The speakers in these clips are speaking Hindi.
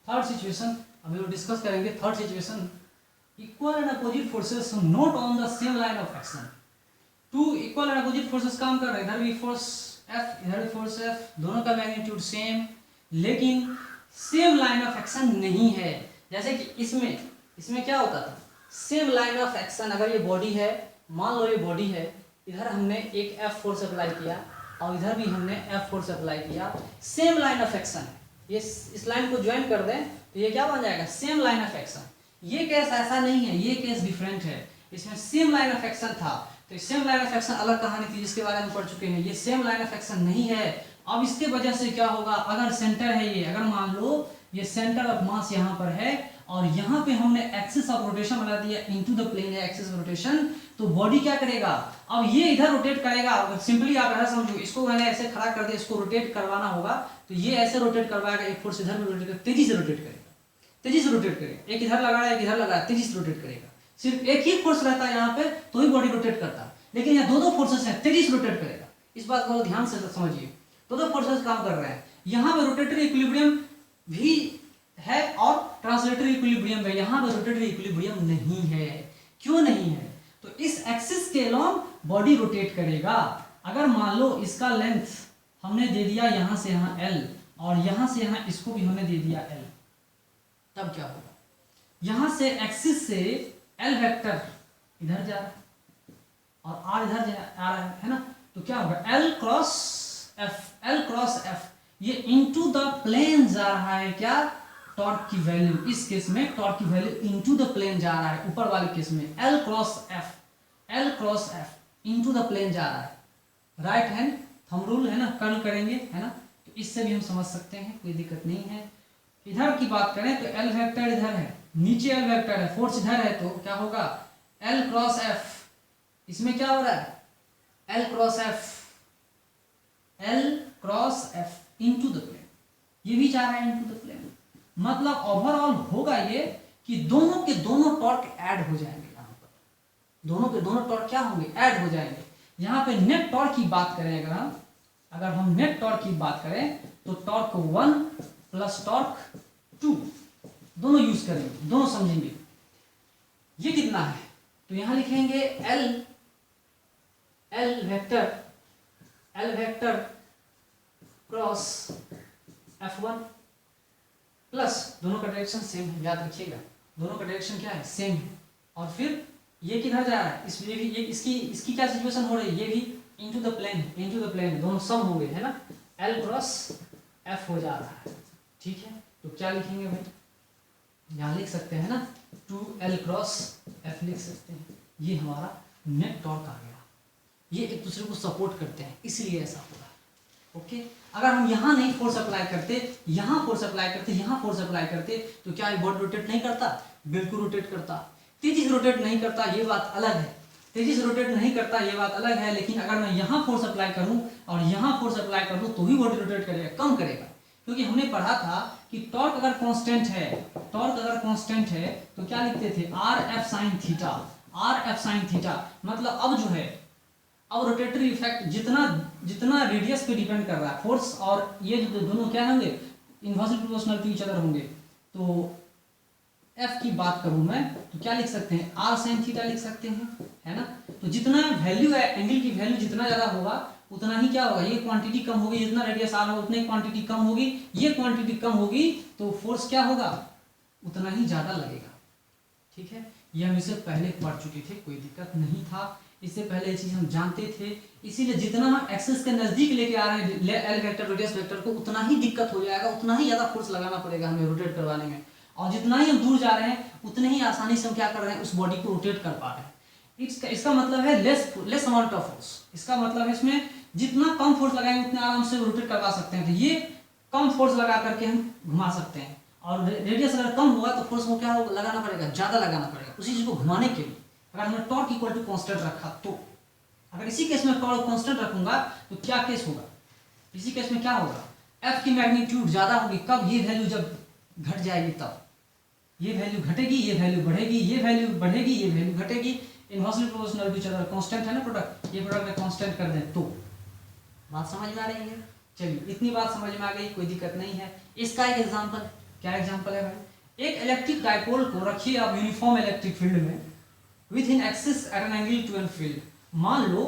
थर्ड सिचुएशन अभी लोग डिस्कस करेंगे। Third situation, equal and opposite forces not on the same line of action. Two equal and opposite forces काम कर रहे हैं, इधर भी फोर्स F इधर भी फोर्स F, दोनों का मैग्नीट्यूड सेम, लेकिन सेम लाइन ऑफ एक्शन नहीं है। जैसे कि इसमें क्या होता था, सेम लाइन ऑफ एक्शन, अगर ये बॉडी है, मान लो ये बॉडी है, इधर हमने एक F फोर्स अप्लाई किया और इधर भी हमने F फोर्स अप्लाई किया, सेम लाइन ऑफ एक्शन है, ये इस लाइन को ज्वाइन कर दें तो ये क्या बन जाएगा, सेम लाइन ऑफ एक्शन। ये केस ऐसा नहीं है, ये केस डिफरेंट है, इसमें सेम लाइन ऑफ एक्शन था, तो सेम लाइन ऑफ एक्शन अलग कहानी थी जिसके बारे में पढ़ चुके हैं, ये सेम लाइन ऑफ एक्शन नहीं है। अब इसके वजह से क्या होगा, अगर सेंटर है ये, अगर मान लो ये सेंटर ऑफ मास यहाँ पर है और यहाँ पे हमने एक्सिस ऑफ रोटेशन बना दिया इनटू द प्लेन है एक्सिस ऑफ रोटेशन, तो बॉडी क्या करेगा, अब ये इधर रोटेट करेगा। सिंपली आप ऐसा समझो, इसको मैंने ऐसे खड़ा कर दिया, इसको रोटेट करवाना होगा तो ये ऐसे रोटेट करवाएगा, एक फोर्स इधर में रोटेट करेगा, तेजी से रोटेट करेगा, तेजी से रोटेट करेगा, एक इधर लगा रहा है एक इधर लगा रहा है, तेजी से रोटेट करेगा। सिर्फ एक ही फोर्स रहता है यहाँ पे तो ही बॉडी रोटेट करता है, लेकिन यहाँ दो फोर्सेस हैं, तेजी से रोटेट करेगा। इस बात को ध्यान से समझिए, दो फोर्सेस काम कर रहे हैं, यहाँ पे रोटेटरी इक्विलिब्रियम भी है और ट्रांसलेटरी इक्विलिब्रियम है, यहाँ पे रोटेटरी इक्विलिब्रियम नहीं है। क्यों नहीं है, तो इस एक्सिस के अलोंग बॉडी रोटेट करेगा। अगर मान लो इसका लेंथ हमने दे दिया यहाँ से यहाँ L और यहाँ से यहाँ इसको भी हमने दे दिया L, तब क्या होगा, यहाँ से एक्सिस से L वेक्टर इधर जा रहा है और R इधर आ रहा है ना, तो क्या होगा, L क्रॉस F ये इनटू द प्लेन जा रहा है, क्या, टॉर्क की वैल्यू, इस केस में टॉर्क की वैल्यू इनटू द प्लेन जा रहा है, ऊपर वाले केस में L cross F into the plane जा रहा है। राइट हैंड थंब रूल है ना, कर्ल करेंगे है ना, तो इससे भी हम समझ सकते हैं, कोई दिक्कत नहीं है। इधर की बात करें तो L वेक्टर इधर है, नीचे L वेक्टर है, फोर्स इधर है, तो क्या होगा, L क्रॉस F, इसमें क्या हो रहा है, L cross F into the plane, ये भी जा रहा है इनटू द प्लेन। मतलब ओवरऑल होगा ये कि दोनों के दोनों टॉर्क ऐड हो जाएंगे, यहाँ पर दोनों के दोनों टॉर्क क्या होंगे, ऐड हो जाएंगे। यहाँ पे नेट टॉर्क की बात करें, अगर हम नेट टॉर्क की बात करें तो टॉर्क 1 प्लस टॉर्क 2 दोनों यूज करेंगे, दोनों समझेंगे। ये कितना है, तो यहां लिखेंगे L vector cross F1 plus, दोनों का डायरेक्शन सेम है, याद रखिएगा, दोनों का डायरेक्शन क्या है, सेम है। और फिर ये किधर जा रहा है, इसमें भी ये इसकी क्या सिचुएशन हो रही है, ये भी इनटू द प्लेन, दोनों सम होंगे है ना, L क्रॉस F हो जा रहा है। ठीक है, तो क्या लिखेंगे भाई, यहाँ लिख सकते हैं ना 2L क्रॉस F लिख सकते हैं, ये हमारा नेट टॉर्क आ गया। ये एक दूसरे को सपोर्ट करते हैं, इसलिए ऐसा हो रहा है। ओके, अगर हम यहाँ नहीं फोर्स अप्लाई करते, यहाँ फोर्स अप्लाई करते, यहाँ फोर्स अप्लाई करते, तो क्या ये बॉडी रोटेट नहीं करता, बिल्कुल रोटेट करता। तेजी से रोटेट नहीं करता, ये बात अलग है, तेजी से रोटेट नहीं करता ये बात अलग है, लेकिन अगर मैं यहाँ फोर्स अप्लाई करूँ और यहाँ फोर्स अप्लाई कर दूँ तो ही बॉडी रोटेट करेगा, कम करेगा। क्योंकि हमने पढ़ा था कि टॉर्क अगर कांस्टेंट है, तो क्या लिखते थे, RF sin थीटा। मतलब अब जो है, अब रोटेटरी इफेक्ट जितना रेडियस पे डिपेंड कर रहा है फोर्स, और ये जो दोनों क्या होंगे, inversely proportional to each other होंगे। तो F की बात करूं मैं तो क्या लिख सकते हैं, R sin थीटा लिख सकते हैं, है ना। तो जितना वैल्यू है, एंगल की वैल्यू जितना ज्यादा होगा उतना ही क्या होगा, ये क्वांटिटी कम होगी, जितना रेडियस आ रहा है उतनी क्वांटिटी कम होगी, ये क्वांटिटी कम होगी तो फोर्स क्या होगा, उतना ही ज्यादा लगेगा। ठीक है, ये हम इससे पहले पढ़ चुके थे, कोई दिक्कत नहीं था, इससे पहले ये चीज हम जानते थे। इसीलिए जितना हम एक्सिस के नजदीक लेके आ रहे हैं L वेक्टर रेडियस वेक्टर को, उतना ही दिक्कत हो जाएगा, उतना ही ज्यादा फोर्स लगाना पड़ेगा हमें रोटेट करवाने में। और जितना ही हम दूर जा रहे हैं उतने ही आसानी से हम क्या कर रहे हैं, उस बॉडी को रोटेट कर पा रहे हैं। इसका मतलब है लेस अमाउंट ऑफ फोर्स। इसका मतलब है इसमें जितना कम फोर्स लगाएंगे उतने आराम से रोटेट करवा सकते हैं। तो ये कम फोर्स लगा करके हम घुमा सकते हैं, और रेडियस अगर कम होगा तो फोर्स को क्या लगाना पड़ेगा, ज्यादा लगाना पड़ेगा उसी चीज को घुमाने के लिए। अगर हमने टॉर्क इक्वल टू कांस्टेंट रखा, तो अगर इसी केस में टॉर्क कांस्टेंट रखूंगा तो क्या केस होगा, इसी केस में क्या होगा, F की मैग्नीट्यूड ज्यादा होगी। कब, ये वैल्यू जब घट जाएगी तब, ये वैल्यू घटेगी, ये वैल्यू बढ़ेगी, ये वैल्यू बढ़ेगी, ये वैल्यू घटेगी। Inversely proportional to each other, constant है ना प्रोडक्ट, ये प्रोडक्ट में कांस्टेंट कर दें तो बात समझ में आ रही है। चलिए, इतनी बात समझ में आ गई, कोई दिक्कत नहीं है। इसका एक एग्जांपल क्या एग्जांपल है भाई? एक इलेक्ट्रिक डाइपोल को रखिए आप यूनिफॉर्म इलेक्ट्रिक फील्ड में with in axis at an angle to an field. मान लो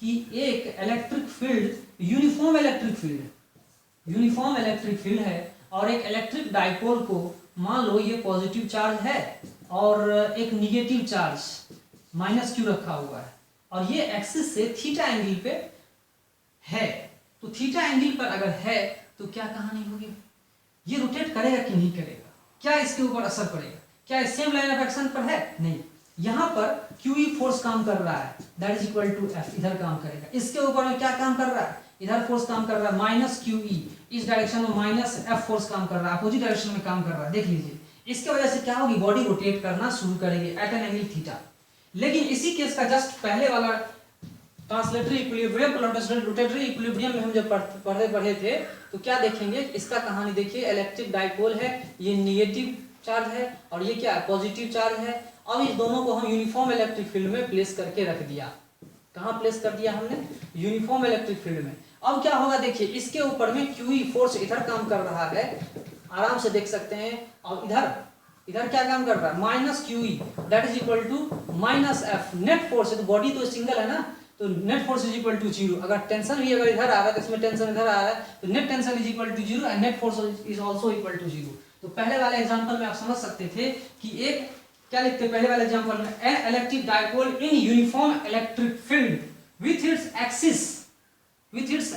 कि एक electric field uniform electric field है और एक इलेक्ट्रिक डाइपोल को मान लो ये पॉजिटिव चार्ज है और एक निगेटिव चार्ज माइनस क्यू रखा हुआ है और ये एक्सिस से थीटा एंगल पे है। तो थीटा एंगल पर अगर है तो क्या कहानी होगी? ये रोटेट करेगा कि नहीं करेगा? क्या इसके ऊपर असर पड़ेगा? क्या सेम लाइन ऑफ एक्शन पर है? नहीं। यहाँ पर QE फोर्स काम कर रहा है, that is equal to F, इधर काम करेगा। इसके ऊपर में क्या काम कर रहा है? इधर फोर्स काम कर रहा है माइनस QE, इस डायरेक्शन में माइनस F फोर्स काम कर रहा है, अपोजिट डायरेक्शन में काम कर रहा है। देख लीजिए, इसके वजह से क्या होगी? बॉडी रोटेट करना शुरू करेगी एट एन एंगल थीटा। लेकिन इसी केस का जस्ट पहले वाला ट्रांसलेटरी इक्विलिब्रियम रोटेटरी इक्विलिब्रियम में हम जब पढ़े थे तो क्या देखेंगे? इसका कहानी देखिए, इलेक्ट्रिक डाइपोल है, ये निगेटिव चार्ज है और ये क्या है? पॉजिटिव चार्ज है। अब इस दोनों को हम यूनिफॉर्म इलेक्ट्रिक फील्ड में प्लेस करके रख दिया। कहाँ प्लेस कर दिया हमने? यूनिफॉर्म इलेक्ट्रिक फील्ड में। अब क्या होगा देखिए, इसके ऊपर में QE फोर्स इधर काम कर रहा है, आराम से देख सकते हैं। और इधर क्या काम कर रहा है? Minus QE, that is equal to minus F। Net force है तो बॉडी तो सिंगल है ना, तो net force is equal to 0। अगर टेंशन भी अगर इधर आ रहा है तो इसमें टेंशन इधर आ रहा है तो net tension is equal to 0 and net force is also equal to 0। तो पहले वाले एग्जांपल में आप समझ सकते थे कि एक क्या लिखते हैं पहले वाले एग्जांपल में? An electric dipole in uniform electric field with its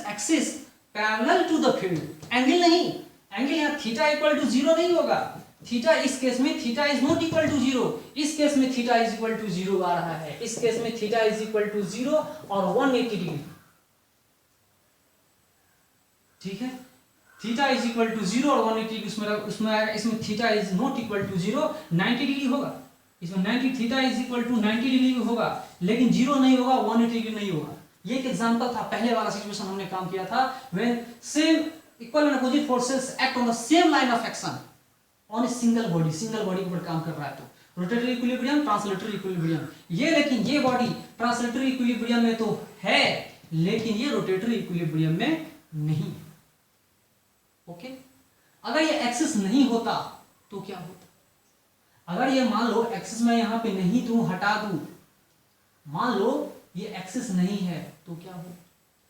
axis parallel to the field. Angle नहीं, एंगल यहाँ थीटा इक्वल टू 0 नहीं होगा। थीटा इस केस में theta is not equal to 0, इस केस में थीटा इज इक्वल टू 0 आ रहा है। इस केस में थीटा इज इक्वल टू 0 और 180 डिग्री। ठीक है, थीटा इज इक्वल टू 0 और 180 उसमें आएगा। इसमें theta is not equal to 0, 90 degree होगा। इसमें 90 theta is equal to 90 degree होगा, लेकिन 0 नहीं होगा, 180 डिग्री नहीं होगा। ये एक एग्जांपल था, पहले वाला सिचुएशन हमने काम किया था, when same equal and opposite forces act on the same line of action on a single body के ऊपर काम कर रहा है। तो रोटेटरी इक्विलिब्रियम, ट्रांसलेटरी इक्विलिब्रियम, ये लेकिन ये बॉडी ट्रांसलेटरी इक्विलिब्रियम में तो है लेकिन ये रोटेटरी इक्विलिब्रियम में नहीं। ओके, अगर ये एक्सिस नहीं होता तो क्या होता? अगर ये मान लो एक्सिस में यहां पे नहीं दूं, हटा दूं, मान लो ये एक्सिस नहीं है तो क्या हो?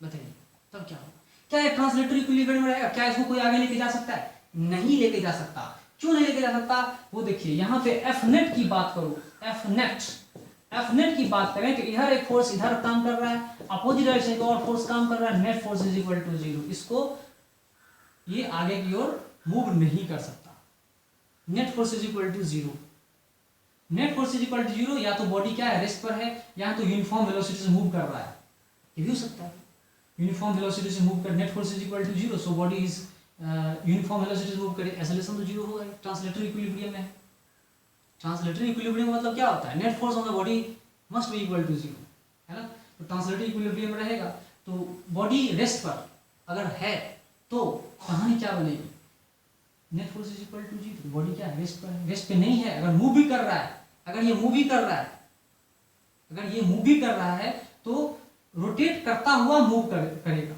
बताइए, तब क्या हो? क्या ये ट्रांसलेटरी इक्विलिब्रियम में रहेगा? क्या इसको कोई आगे लेके जा सकता है? नहीं लेके जा सकता। क्यों नहीं लेके जा सकता? वो देखिए यहाँ पे F नेट की बात करो, F नेट की बात करें तो इधर एक फोर्स इधर काम कर रहा है, अपोजिट डायरेक्शन की और फोर्स काम कर रहा है, net force is equal to 0। इसको ये आगे की ओर मूव नहीं कर सकता। Net force is equal to 0। Net force is equal to 0, या तो बॉडी क्या है? रेस्ट पर है, या तो यूनिफॉर्म वेलोसिटी से मूव कर रहा है। ये भी हो सकता है, यूनिफॉर्म वेलोसिटी से मूव कर, net force is equal to 0, so body is uniform velocity से मूव करे, एक्सेलरेशन तो 0 होगा। ट्रांसलेटरी इक्विलिब्रियम में, ट्रांसलेटरी इक्विलिब्रियम मतलब क्या होता है? Net force on the body must be equal to 0, है ना। तो ट्रांसलेटरी इक्विलिब्रियम रहेगा तो बॉडी रेस्ट पर अगर है तो कहानी क्या बनेगी? Net force is equal to 0, body क्या है? रेस्ट पर है। रेस्ट पे नहीं है, अगर मूव भी कर रहा है, अगर ये मूव भी कर रहा है तो रोटेट करता हुआ मूव करेगा।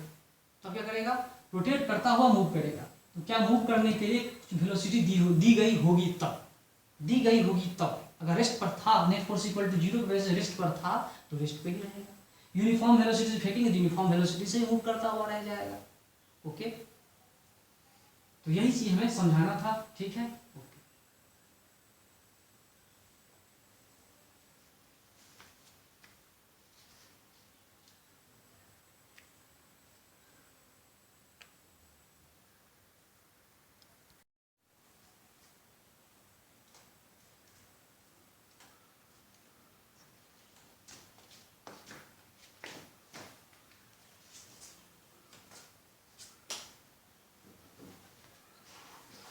तो क्या करेगा? रोटेट करता हुआ मूव करेगा। तो क्या मूव करने के लिए कुछ वेलोसिटी दी गई होगी तब। अगर रेस्ट पर था, नेट फोर्स इक्वल टू 0 की वजह से रेस्ट पर था तो रेस्ट पे ही रहेगा। यूनिफॉर्म वेलोसिटी से फेंकेंगे तो यूनिफॉर्म वेलोसिटी से मूव करता हुआ रह जाएगा। ओके, तो यही चीज हमें समझाना था। ठीक है, ओके।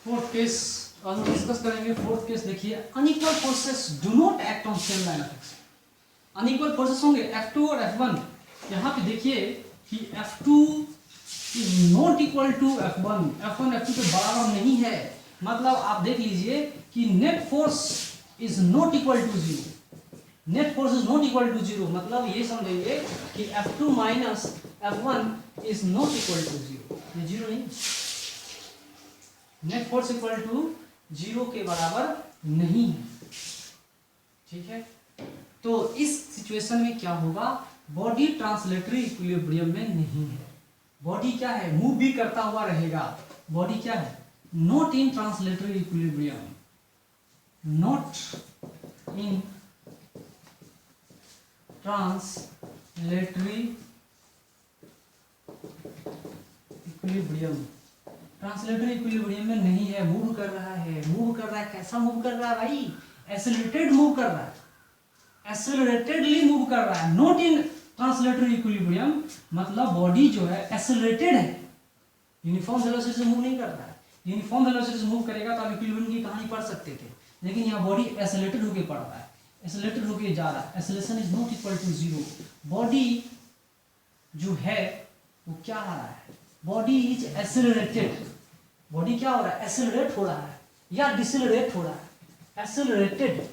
फोर्थ केस हम डिस्कस करेंगे। फोर्थ केस देखिए, unequal forces do not act on same line of action. Unequal forces होंगे F2 और F1। यहाँ पे देखिए कि F2 is not equal to F1, F1 F2 के बराबर नहीं है। मतलब आप देख लीजिए कि net force is not equal to 0। Net force is not equal to 0 मतलब ये समझेंगे कि F2 minus F1 is not equal to 0। ये 0 नहीं, नेट फोर्स इक्वल टू 0 के बराबर नहीं है। ठीक है, तो इस सिचुएशन में क्या होगा, बॉडी ट्रांसलेटरी इक्विलिब्रियम में नहीं है। बॉडी क्या है, मूव भी करता हुआ रहेगा। बॉडी क्या है, not in translatory equilibrium, not in translatory equilibrium, translatory equilibrium में नहीं है, मूव कर रहा है। मूव कर रहा है, कैसा मूव कर रहा है भाई, एक्सेलरेटेड मूव कर रहा है, एक्सेलरेटेडली मूव कर रहा है। नॉट इन ट्रांसलेटरी इक्विलिब्रियम मतलब बॉडी जो है एक्सेलरेटेड है, यूनिफॉर्म वेलोसिटी से मूव नहीं कर रहा है। यूनिफॉर्म वेलोसिटी से मूव करेगा तो आप इक्विलिब्रियम की कहानी पढ़ सकते थे, लेकिन यहाँ बॉडी एक्सेलरेटेड होकर पड़ रहा है, एक्सेलरेटेड होकर जा रहा है। Acceleration is not equal to 0। Body जो है वो क्या आ रहा है, बॉडी इज एक्सेलरेटेड। बॉडी क्या हो रहा है, एक्सेलरेट हो रहा है या डिसेलरेट हो रहा है। एक्सेलरेटेड,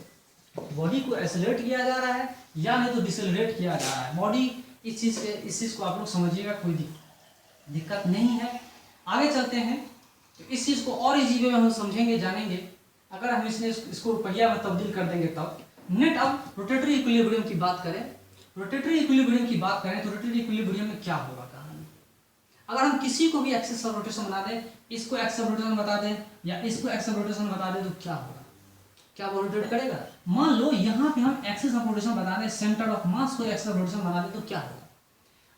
बॉडी को एक्सेलरेट किया जा रहा है या नहीं तो डिसेलरेट किया जा रहा है। बॉडी इस चीज को आप लोग समझिएगा, कोई दिक्कत नहीं है। आगे चलते हैं तो इस चीज को और इजी वे में हम समझेंगे, जानेंगे। अगर हम इसको पहिया में तब्दील कर देंगे तब नेट। अब रोटेटरी इक्विलिब्रियम की बात करें, रोटेटरी इक्विलिब्रियम की बात करें तो रोटेटरी इक्विलिब्रियम में क्या होगा कहानी। अगर हम किसी को भी एक्सिस ऑफ रोटेशन बना दें, इसको एक्सिस ऑफ रोटेशन बता दें या इसको एक्सिस ऑफ रोटेशन बता दें तो क्या होगा, क्या वो रोटेट करेगा। मान लो यहाँ पे हम एक्सिस ऑफ रोटेशन बता दें, सेंटर ऑफ मास को एक्सिस ऑफ रोटेशन बना दें तो क्या होगा।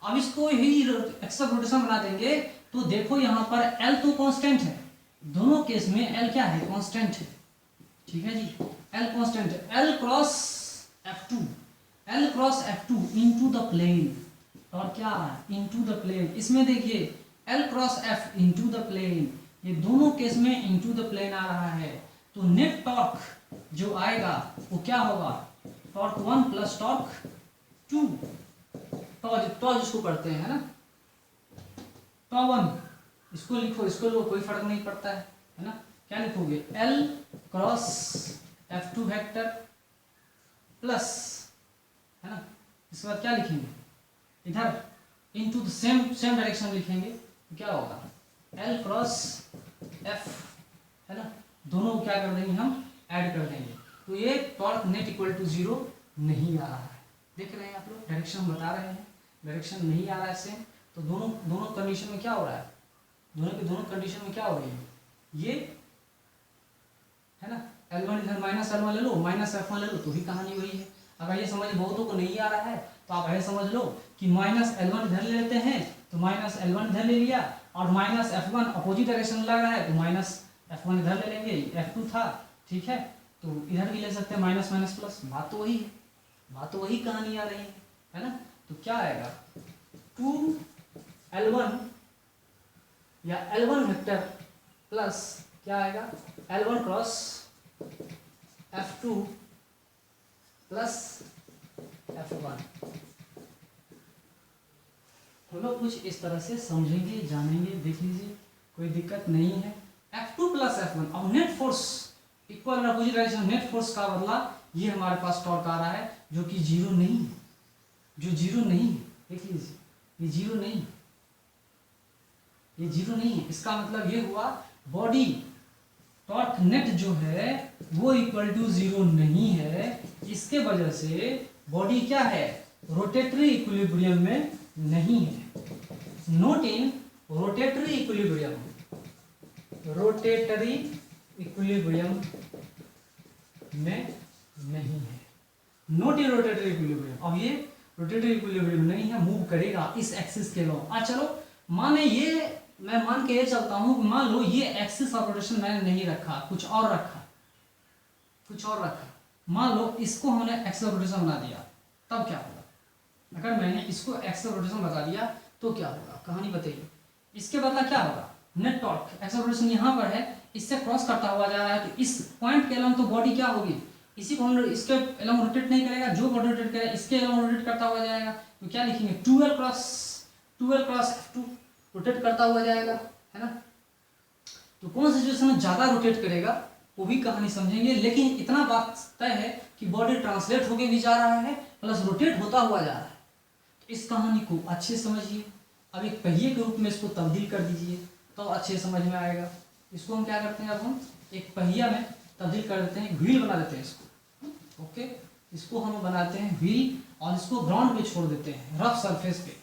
अब इसको ही एक्सिस ऑफ रोटेशन बना देंगे तो देखो यहाँ पर एल तो कांस्टेंट है, दोनों केस में एल क्या है, कांस्टेंट है। ठीक है जी, एल कांस्टेंट है। L cross F2, L cross F2 into the plane, और क्या इनटू द प्लेन। इसमें देखिए L cross F into the plane, ये दोनों केस में इनटू द प्लेन आ रहा है। तो नेट टॉर्क जो आएगा वो क्या होगा, टॉर्क 1 प्लस टॉर्क 2, टॉर्क इसको करते हैं, है ना, टॉर्क 1 इसको लिखो, इसको लो, कोई फर्क नहीं पड़ता है ना। क्या लिखोगे, L cross F2 vector plus, है ना, इसके बाद क्या लिखेंगे, इधर इनटू द सेम डायरेक्शन लिखेंगे तो क्या होगा, एल क्रॉस F, है ना, दोनों को क्या कर देंगे हम, ऐड कर देंगे। तो ये टॉर्क नेट इक्वल टू 0 नहीं आ रहा है। देख रहे हैं आप लोग, डायरेक्शन बता रहे हैं, डायरेक्शन नहीं आ रहा है सेम। तो दोनों कंडीशन में क्या हो रहा है, दोनों कंडीशन में क्या हो रही है, ये है ना, L1 इधर माइनस L1 ले लो, माइनस F1 ले लो, तो भी कहानी वही है। अगर ये समझ बहुतों को नहीं आ रहा है तो आप ऐसे समझ लो कि माइनस L1 इधर ले लेते हैं तो माइनस L1 इधर ले लिया, और माइनस F1 अपोजिट डायरेक्शन लग रहा है तो माइनस F1 इधर ले लेंगे, F2 था, ठीक है, तो इधर भी ले सकते हैं, माइनस माइनस प्लस, बात तो वही है, बात तो वही कहानी आ रही है ना। तो क्या आएगा, 2L1 या L1 वेक्टर प्लस क्या आएगा, L1 cross F2 plus F1। हम लोग कुछ इस तरह से समझेंगे, जानेंगे, देख लीजिए, कोई दिक्कत नहीं है। F2 प्लस F1, अब net force equal opposite direction, net force का बदला ये हमारे पास टॉर्क आ रहा है जो कि 0 नहीं है, जो 0 नहीं है, देख लीजिए, ये 0 नहीं, ये 0 नहीं है। इसका मतलब ये हुआ बॉडी टॉर्क नेट जो है वो इक्वल टू 0 नहीं है। इसके वजह से बॉडी क्या है, रोटेटरी इक्विलिब्रियम में नहीं है, not in rotatory equilibrium, rotatory equilibrium में नहीं है, नॉट इन रोटेटरी इक्विलिब्रियम। अब ये रोटेटरी इक्विलिब्रियम नहीं है, मूव करेगा इस एक्सिस के अलावा। चलो माने ये, मैं मान के ये चलता हूं, मान लो ये एक्सिस ऑफ रोटेशन मैंने नहीं रखा, कुछ और रखा, कुछ और रखा। मान लो इसको हमने एक्सिस ऑफ रोटेशन बना दिया, तब क्या होगा, अगर मैंने इसको एक्सिस ऑफ रोटेशन बता दिया तो क्या होगा, कहानी बताइए। इसके बदला क्या होगा, net torque, axis of rotation यहाँ पर है, इससे क्रॉस करता हुआ जा रहा है, तो इस पॉइंट के अलावा तो बॉडी क्या होगी, इसी को हम इसके अलावा रोटेट नहीं करेगा, जो बॉडी रोटेट करेगा इसके अलावा रोटेट करता हुआ जाएगा। तो क्या लिखेंगे, 12 क्रॉस F2 रोटेट करता हुआ जाएगा, है ना। तो कौन सी सिचुएशन में ज्यादा रोटेट करेगा वो भी कहानी समझेंगे, लेकिन इतना बात तय है कि बॉडी ट्रांसलेट होके भी जा रहा है प्लस रोटेट होता हुआ जा रहा है। तो इस कहानी को अच्छे समझिए। अब एक पहिए के रूप में इसको तब्दील कर दीजिए तो अच्छे समझ में आएगा। इसको हम क्या करते हैं, अब हम एक पहिया में तब्दील कर देते हैं, व्हील बना देते हैं इसको। ओके, इसको हम बनाते हैं व्हील और इसको ग्राउंड पे छोड़ देते हैं, रफ सरफेस पे।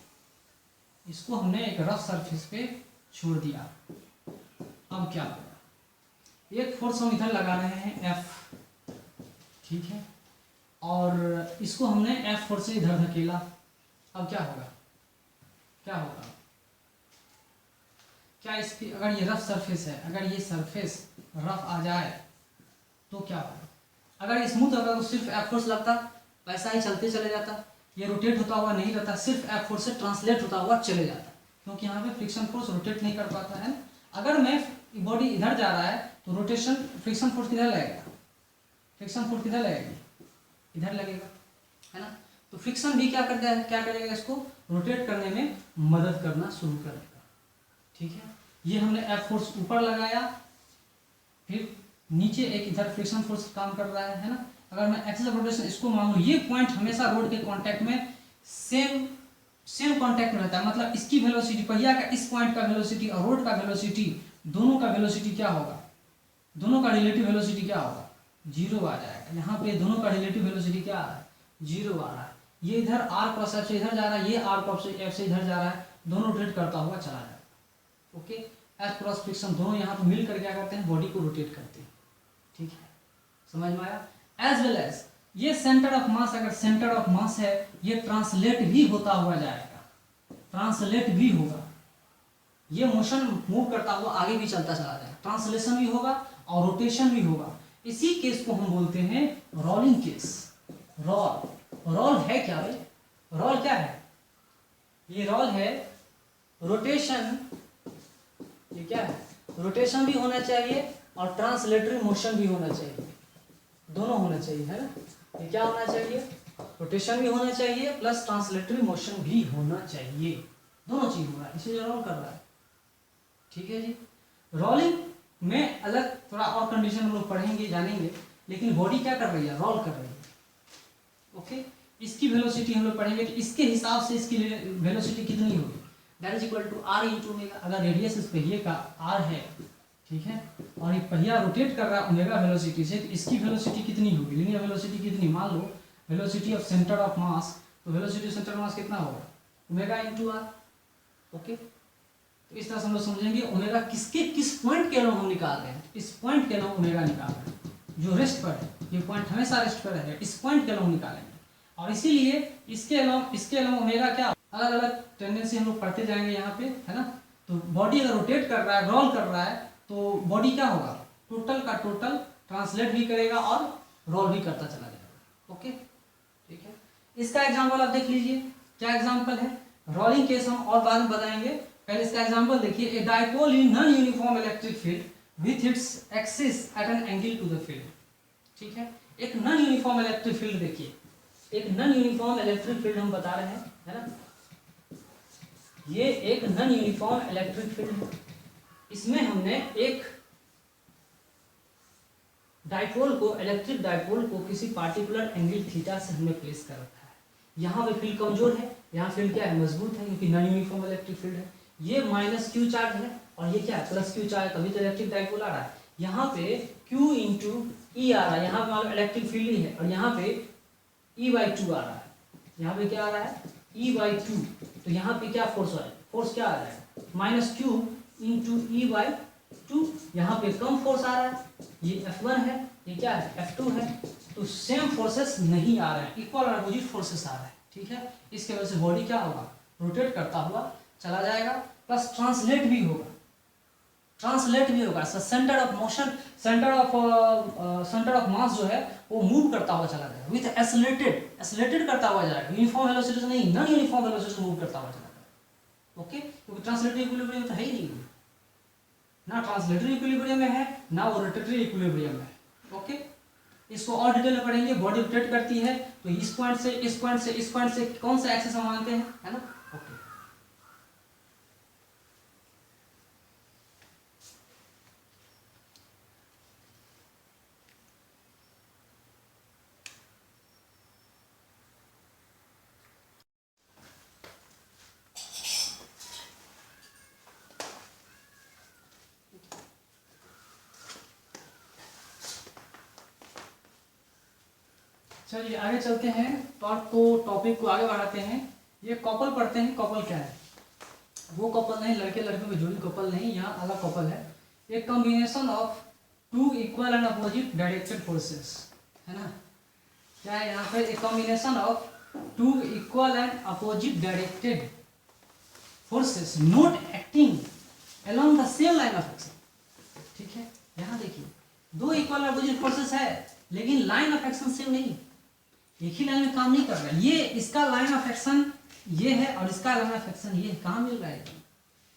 इसको हमने एक रफ सरफेस पे छोड़ दिया। अब क्या होगा, एक फोर्स हम इधर लगा रहे हैं F, ठीक है, और इसको हमने F फोर्स से इधर धकेला। अब क्या होगा, क्या होगा, क्या इसकी, अगर ये रफ सरफेस है, अगर ये सरफेस रफ आ जाए तो क्या होगा, अगर स्मूथ होगा तो सिर्फ F फोर्स लगता, वैसा ही चलते चले जाता, ये रोटेट होता हुआ नहीं रहता, सिर्फ F फोर्स से ट्रांसलेट होता हुआ चले जाता, क्योंकि यहाँ पे फ्रिक्शन फोर्स रोटेट नहीं कर पाता है। अगर मैं बॉडी इधर जा रहा है तो रोटेशन, फ्रिक्शन फोर्स किधर लगेगा, फ्रिक्शन फोर्स किधर लगेगी, इधर लगेगा, है ना। तो फ्रिक्शन भी क्या करता है, क्या करेगा, इसको रोटेट करने में मदद करना शुरू करेगा, ठीक है। ये हमने F फोर्स ऊपर लगाया, फिर नीचे एक इधर फ्रिक्शन फोर्स काम कर रहा है ना। अगर मैं एक्सिस ऑफ रोटेशन इसको मान लूँ, ये पॉइंट हमेशा रोड के कांटेक्ट में सेम कांटेक्ट में रहता है, मतलब इसकी वेलोसिटी, पहिया का इस पॉइंट का वेलोसिटी और रोड का वेलोसिटी, दोनों का वेलोसिटी क्या होगा, दोनों का रिलेटिव वेलोसिटी क्या होगा, जीरो आ जाएगा। यहाँ पे दोनों का रिलेटिव वेलोसिटी क्या आ रहा है, जीरो आ रहा है। ये इधर आर क्रॉस एफ से इधर जा रहा है, ये आर क्रॉस एफ से इधर जा रहा है, दोनों रोटेट करता हुआ चला जाएगा। ओके, एफ क्रॉस फ्रिक्शन दोनों यहाँ पे मिलकर क्या करते हैं, बॉडी को रोटेट करते हैं, ठीक है, समझ में आया। एज वेल एज ये सेंटर ऑफ मास, अगर सेंटर ऑफ मास है, ये ट्रांसलेट भी होता हुआ जाएगा, ट्रांसलेट भी होगा, ये मोशन मूव करता हुआ आगे भी चलता चला जाएगा, ट्रांसलेशन भी होगा और रोटेशन भी होगा। इसी केस को हम बोलते हैं रोलिंग केस। रोल है क्या भाई, रोल क्या है, ये रोल है रोटेशन, ये क्या है, रोटेशन भी होना चाहिए और ट्रांसलेटरी मोशन भी होना चाहिए, दोनों होना चाहिए, है ना। ये क्या होना चाहिए, रोटेशन भी होना चाहिए प्लस ट्रांसलेटरी मोशन भी होना चाहिए, दोनों चीज हो रहा है, इसे रोल कर रहा है, ठीक है जी। रोलिंग में अलग थोड़ा और कंडीशन हम लोग पढ़ेंगे, जानेंगे, लेकिन बॉडी क्या कर रही है, रोल कर रही है। ओके, इसकी वेलोसिटी हम लोग पढ़ेंगे, तो इसके हिसाब से इसकी वेलोसिटी कितनी होगी, that is equal to R into omega. अगर रेडियस इस पहिए का आर है, ठीक है, और ये पहिया रोटेट कर रहा है ओमेगा वेलोसिटी से, तो इसकी वेलोसिटी कितनी होगी, लीनियर वेलोसिटी कितनी, मान लो velocity of centre of mass, तो velocity of centre of mass कितना होगा, ओमेगा इंटू आर। ओके, तो इस तरह से हम लोग समझेंगे ओमेगा किसके, किस पॉइंट के अलोंग हम निकाल रहे हैं, इस पॉइंट के अलोंग ओमेगा निकाल रहे हैं, जो रेस्ट पर है, ये पॉइंट हमेशा रेस्ट पर है, इस पॉइंट के अलोंग निकालेंगे। और इसीलिए इसके अलोंग ओमेगा क्या, अलग अलग टेंडेंसी हम लोग पढ़ते जाएंगे यहाँ पे, है ना। तो बॉडी अगर रोटेट कर रहा है, रोल कर रहा है, तो बॉडी क्या होगा, टोटल का टोटल ट्रांसलेट भी करेगा और रोल भी करता चला जाएगा। ओके, ठीक है, इसका एग्जांपल आप देख लीजिए, क्या एग्जांपल है, रोलिंग केस हम और बाद में बताएंगे, पहले इसका एग्जांपल देखिए। A dipole in non uniform electric field with its axis at an angle to the field, ठीक है। एक नॉन यूनिफॉर्म इलेक्ट्रिक फील्ड देखिए, एक नॉन यूनिफॉर्म इलेक्ट्रिक फील्ड हम बता रहे हैं, है ना, ये एक नॉन यूनिफॉर्म इलेक्ट्रिक फील्ड है। इसमें हमने एक डाइपोल को, इलेक्ट्रिक डाइपोल को किसी पार्टिकुलर एंगल थीटा से हमने प्लेस कर रखा है। यहाँ पे फील्ड कमजोर है, यहाँ फील्ड क्या है, मजबूत है, क्योंकि नॉन यूनिफॉर्म इलेक्ट्रिक फील्ड है। ये माइनस क्यू चार्ज है और ये क्या है, प्लस क्यू चार्ज, तभी तो इलेक्ट्रिक डाइपोल आ रहा है। यहाँ पे Q इंटू ई आ रहा है, यहाँ पे मान लो इलेक्ट्रिक फील्ड ही है, और यहाँ पे E/2 आ रहा है, यहाँ पे क्या आ रहा है, E/2, तो यहाँ पे क्या फोर्स आ रहा है, फोर्स क्या आ रहा है, माइनस क्यू इंटू E/2, यहाँ पे कम फोर्स आ रहा है, ये F1 है, ये क्या है, F2 है, तो सेम फोर्सेस नहीं आ रहे हैं, इक्वल और अपोजिट फोर्सेस आ रहे हैं, ठीक है। इसके वजह से बॉडी क्या होगा, रोटेट करता हुआ चला जाएगा, प्लस ट्रांसलेट भी होगा, ट्रांसलेट भी होगा। Centre of motion, centre of मास जो है वो मूव करता हुआ चला जाएगा, विथ एसिलेटेड करता हुआ जाएगा, यूनिफॉर्म वेलोसिटी से नहीं, नॉन यूनिफॉर्म वेलोसिटी से मूव करता हुआ चला जाएगा। ओके, क्योंकि ट्रांसलेटरी इक्विलिब्रियम तो है ही नहीं, ना ट्रांसलेटरी इक्विलिब्रियम में है, ना वो रोटेटरी इक्विलिब्रियम में है। ओके, इसको और डिटेल में पढ़ेंगे। बॉडी रोटेट करती है तो इस पॉइंट से इस पॉइंट से इस पॉइंट से कौन सा एक्सिस हम मानते हैं, है ना। ओके, चलिए आगे चलते हैं, टॉर्क को टॉपिक को आगे बढ़ाते हैं। ये कपल पढ़ते हैं। कपल क्या है? वो कपल नहीं, लड़के लड़कियों की जोड़ी कपल नहीं, यहाँ अलग कपल है। एक combination of two equal and opposite directed forces, है ना। क्या है यहाँ पे? एक combination of two equal and opposite directed forces not acting along the same line of action. ठीक है, यहाँ देखिए, दो इक्वल एंड अपोजिट फोर्सेस है लेकिन लाइन ऑफ एक्शन सेम नहीं, एक ही लाइन में काम नहीं कर रहा है। ये इसका लाइन ऑफ एक्शन ये है और इसका लाइन ऑफ एक्शन ये है, कहाँ मिल रहा है?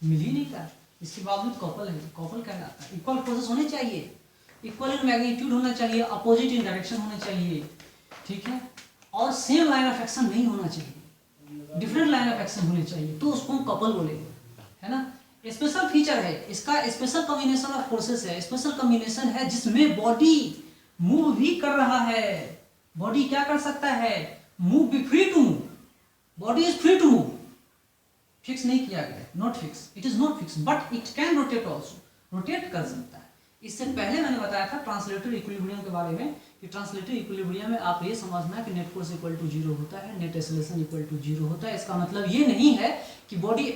मिल ही नहीं रहा। इसके बावजूद कपल है। कपल कहलाता है। इक्वल फोर्सेस होने चाहिए, इक्वल इन मैग्नीट्यूड होना चाहिए, अपोजिट इन डायरेक्शन होना चाहिए, ठीक है, और सेम लाइन ऑफ एक्शन नहीं होना चाहिए, डिफरेंट लाइन ऑफ एक्शन होनी चाहिए, तो उसको हम कपल बोलेंगे, है ना। स्पेशल फीचर है इसका, स्पेशल कॉम्बिनेशन ऑफ फोर्सेस है, स्पेशल कॉम्बिनेशन है जिसमें बॉडी मूव भी कर रहा है। बॉडी क्या कर सकता है? मूव भी, free to move. Body is free to move, fix नहीं किया गया, not fix, it is not fix, but it can rotate also, rotate कर सकता है। इससे पहले मैंने बताया था ट्रांसलेटरी इक्विलिब्रियम के बारे में कि ट्रांसलेटरी इक्विलिब्रियम में आप ये समझना कि नेट फोर्स इक्वल टू 0 होता है, नेट एक्सेलरेशन इक्वल टू 0 होता है। इसका मतलब ये नहीं है कि बॉडी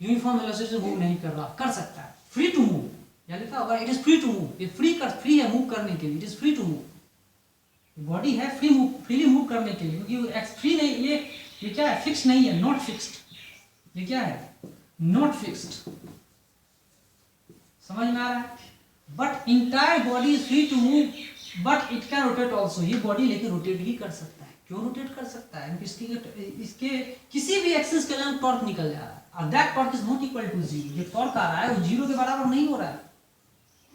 यूनिफॉर्म वेलोसिटी से मूव नहीं कर रहा, कर सकता है, फ्री टू मूव। या लिखा होगा it is free to move, ये फ्री है मूव करने के लिए, it is free to move. Body है फ्री मूव, फ्रीली मूव करने के लिए, क्योंकि फ्री नहीं, ये क्या है? फिक्स नहीं है, नॉट फिक्स्ड। ये क्या है? Not fixed. समझ में आ रहा है? But entire body is free to move but it can rotate also. ये बॉडी लेकिन रोटेट भी कर सकता है। क्यों रोटेट कर सकता है? इसके किसी भी एक्सिस के लिए टॉर्क निकल जा रहा है और that torque is not equal to 0। जो टॉर्क आ रहा है वो 0 के बराबर नहीं हो रहा है,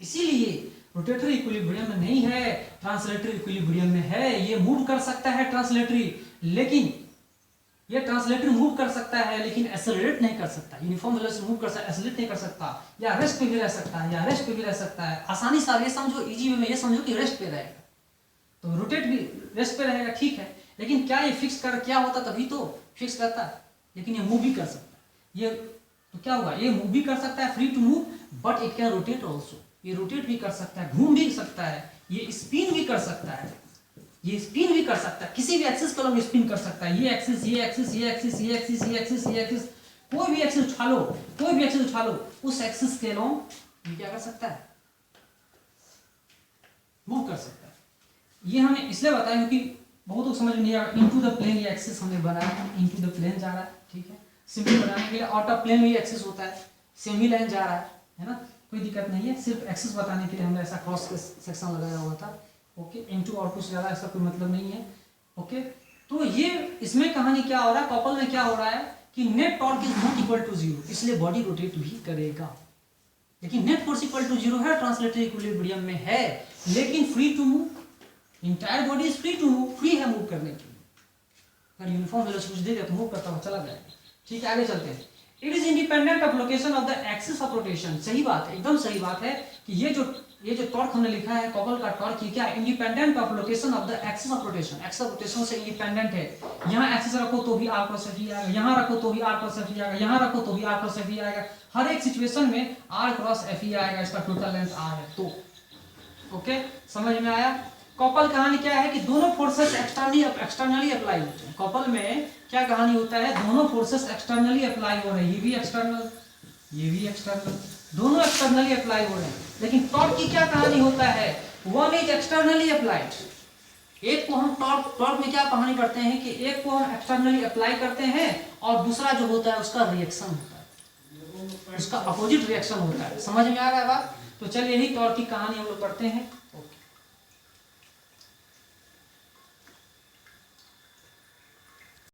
इसीलिए रोटेटरी इक्विलिब्रियम में नहीं है, ट्रांसलेटरी इक्विलिब्रियम में है। ये मूव कर सकता है ट्रांसलेटरी, लेकिन ये ट्रांसलेटरी मूव कर सकता है लेकिन एक्सेलरेट नहीं कर सकता। यूनिफॉर्म वेलोसिटी मूव कर सकता है, एक्सेलरेट नहीं कर सकता, या रेस्ट पे भी रह सकता है, या रेस्ट पे भी रह सकता है। आसानी से ये समझो, इजी वे में ये समझो कि रेस्ट पे रहेगा, तो रोटेट भी रेस्ट पे रहेगा, ठीक है। लेकिन क्या ये फिक्स कर, क्या होता तभी तो फिक्स करता, लेकिन ये मूव भी कर सकता है। ये तो क्या हुआ? ये मूव भी कर सकता है, free to move, but it can rotate also. ये रोटेट भी कर सकता है, घूम भी सकता है, ये स्पिन भी कर सकता है, ये स्पिन भी कर सकता है, किसी भी एक्सिस कलम में स्पिन कर सकता है। ये एक्सिस, ये एक्सिस, ये एक्सिस, ये एक्सिस, ये एक्सिस, ये एक्सिस, कोई भी एक्सिस उठा लो, कोई भी एक्सिस उठा लो, उस एक्सिस के अलोंग ये क्या कर सकता है? मूव कर सकता है। ये हमने इसलिए बताया क्योंकि बहुत लोग समझ में नहीं आ रहा। इनटू द प्लेन ये एक्सिस हमने बनाया, इनटू द प्लेन जा रहा है, ठीक है। सिंपल बनाने के लिए आउट ऑफ प्लेन में ये एक्सिस होता है, सेमी लाइन जा रहा है ना, कोई दिक्कत नहीं है। सिर्फ एक्सिस बताने के लिए हमने ऐसा क्रॉस सेक्शन लगाया हुआ था, ओके। इनटू और कुछ ज़्यादा ऐसा कोई मतलब नहीं है, ओके। तो ये इसमें कहानी क्या हो रहा है? कपल में क्या हो रहा है कि net torque is not equal to 0, इसलिए बॉडी रोटेट भी करेगा, लेकिन नेट फोर्स इक्वल टू 0 है, ट्रांसलेटरी इक्विलिब्रियम में है, लेकिन free to move, entire body is free to move, free है मूव करने के लिए। अगर यूनिफॉर्म वेलोसिटी दे दिया तो मूव करता हुआ चला जाएगा, ठीक है। आगे चलते हैं। It is independent of location of the axis of rotation. सही बात है, एकदम सही बात है कि ये जो टॉर्क हमने लिखा है कपल का टॉर्क, ये क्या है? Independent of location of the axis of rotation. Axis of rotation से इंडिपेंडेंट है। यहाँ एक्सिस रखो तो भी r क्रॉस f आएगा, यहाँ रखो तो भी r क्रॉस f आएगा, यहाँ रखो तो भी r क्रॉस f आएगा। हर एक सिचुएशन में r क्रॉस f आएगा, इसका टोटल लेंथ r है। तो ओके, समझ में आया? कपल कहानी क्या है कि दोनों फोर्सेस एक्सटर्नली अप्लाई होते हैं। कपल में क्या कहानी होता है? दोनों फोर्सेस एक्सटर्नली अप्लाई हो रहे हैं, ये भी एक्सटर्नल, ये भी एक्सटर्नल, दोनों एक्सटर्नली अप्लाई हो रहे हैं। लेकिन टॉर्क की क्या कहानी होता है? One is externally applied. एक को हम टॉर्क में क्या कहानी करते हैं कि एक को हम एक्सटर्नली अप्लाई करते हैं और दूसरा जो होता है उसका रिएक्शन होता है, उसका अपोजिट रिएक्शन होता है। समझ में आ रहा है बात? तो चलिए यही टॉर्क की कहानी हम लोग पढ़ते हैं।